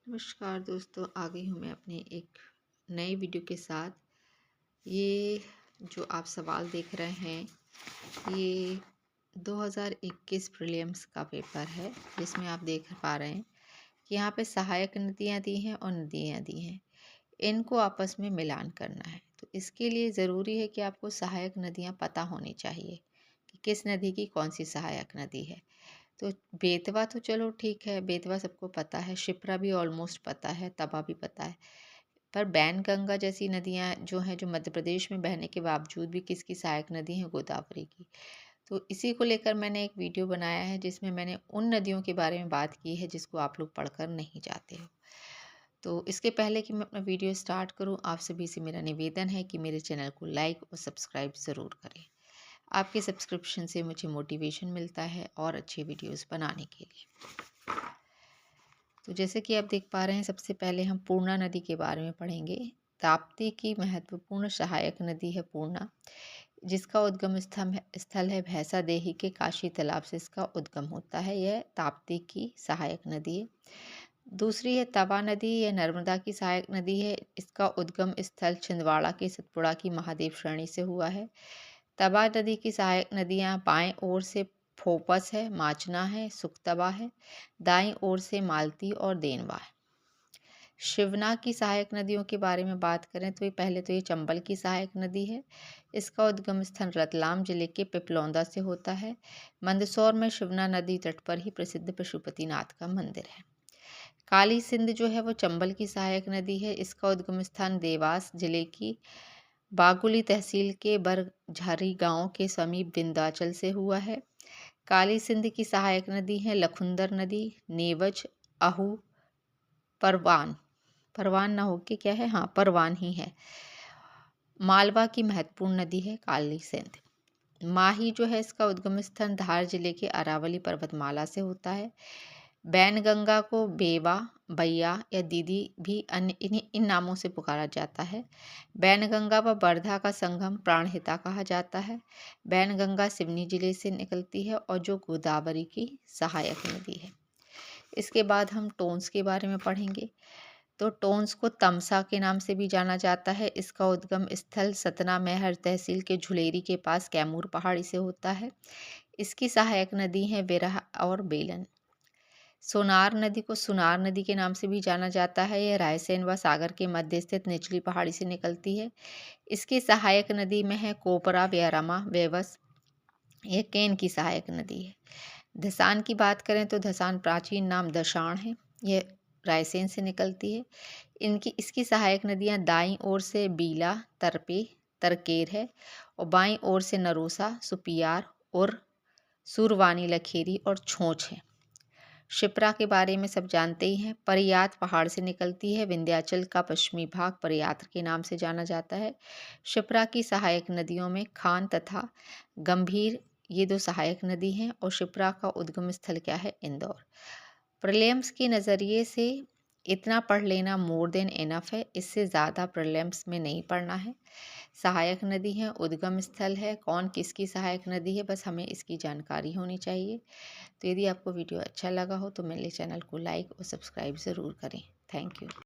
नमस्कार दोस्तों, आ गई हूँ मैं अपने एक नए वीडियो के साथ। ये जो आप सवाल देख रहे हैं, ये 2021 प्रीलिम्स का पेपर है, जिसमें आप देख पा रहे हैं कि यहाँ पे सहायक नदियाँ दी हैं और नदियाँ दी हैं। इनको आपस में मिलान करना है, तो इसके लिए ज़रूरी है कि आपको सहायक नदियाँ पता होनी चाहिए कि किस नदी की कौन सी सहायक नदी है। तो बेतवा तो चलो ठीक है, बेतवा सबको पता है, शिप्रा भी ऑलमोस्ट पता है, तवा भी पता है। पर बैनगंगा जैसी नदियाँ जो हैं, जो मध्य प्रदेश में बहने के बावजूद भी किसकी सहायक नदी है? गोदावरी की। तो इसी को लेकर मैंने एक वीडियो बनाया है, जिसमें मैंने उन नदियों के बारे में बात की है जिसको आप लोग पढ़कर नहीं जाते हो। तो इसके पहले कि मैं अपना वीडियो स्टार्ट करूं, आप सभी से मेरा निवेदन है कि मेरे चैनल को लाइक और सब्सक्राइब ज़रूर करें। आपके सब्सक्रिप्शन से मुझे मोटिवेशन मिलता है और अच्छे वीडियोस बनाने के लिए। तो जैसे कि आप देख पा रहे हैं, सबसे पहले हम पूर्णा नदी के बारे में पढ़ेंगे। ताप्ती की महत्वपूर्ण सहायक नदी है पूर्णा, जिसका उद्गम स्थल है भैंसा देही के काशी तालाब से इसका उद्गम होता है। यह ताप्ती की सहायक नदी है। दूसरी है तवा नदी, यह नर्मदा की सहायक नदी है। इसका उद्गम स्थल छिंदवाड़ा के सतपुड़ा की महादेव श्रेणी से हुआ है। तवा नदी की सहायक नदियाँ बाएं ओर से फोपस है, माचना है, सुखतवा है। दाईं ओर से मालती और देनवा है। शिवना की सहायक नदियों के बारे में बात करें तो ये चंबल की सहायक नदी है। इसका उद्गम स्थल रतलाम जिले के पिपलौंदा से होता है। मंदसौर में शिवना नदी तट पर ही प्रसिद्ध पशुपतिनाथ का मंदिर है। काली सिंध जो है वो चंबल की सहायक नदी है। इसका उद्गम स्थान देवास जिले की बागुली तहसील के बरझारी गांव के समीप विंध्याचल से हुआ है। काली सिंध की सहायक नदी है लखुंदर नदी, नेवज, आहू, परवान। परवान ना होके क्या है, हाँ परवान ही है। मालवा की महत्वपूर्ण नदी है काली सिंध। माही जो है इसका उद्गम स्थान धार जिले के अरावली पर्वतमाला से होता है। बैनगंगा को बेवा, बैया या दीदी भी अन्य इन नामों से पुकारा जाता है। बैनगंगा व वर्धा का संगम प्राणहिता कहा जाता है। बैनगंगा सिवनी जिले से निकलती है और जो गोदावरी की सहायक नदी है। इसके बाद हम टोंस के बारे में पढ़ेंगे। तो टोंस को तमसा के नाम से भी जाना जाता है। इसका उद्गम स्थल सतना मैहर तहसील के झुलेरी के पास कैमूर पहाड़ी से होता है। इसकी सहायक नदी है विरह और बेलन। सोनार नदी को सुनार नदी के नाम से भी जाना जाता है। यह रायसेन व सागर के मध्य स्थित निचली पहाड़ी से निकलती है। इसकी सहायक नदी में है कोपरा, व्यारमा, वेवस। यह केन की सहायक नदी है। धसान की बात करें तो धसान प्राचीन नाम दशाण है। यह रायसेन से निकलती है। इसकी सहायक नदियां दाईं ओर से बीला, तरपे, तरकेर है और बाईं ओर से नरोसा, सुपियार और सुरवानी, लखेरी और छोंच है। शिप्रा के बारे में सब जानते ही हैं। परियात पहाड़ से निकलती है। विंध्याचल का पश्चिमी भाग परियात्र के नाम से जाना जाता है। शिप्रा की सहायक नदियों में खान तथा गंभीर, ये दो सहायक नदी हैं। और शिप्रा का उद्गम स्थल क्या है? इंदौर। प्रीलिम्स के नज़रिए से इतना पढ़ लेना मोर देन इनफ है। इससे ज़्यादा प्रीलिम्स में नहीं पढ़ना है। सहायक नदी है, उद्गम स्थल है, कौन किसकी सहायक नदी है, बस हमें इसकी जानकारी होनी चाहिए। तो यदि आपको वीडियो अच्छा लगा हो तो मेरे चैनल को लाइक और सब्सक्राइब ज़रूर करें। Thank you.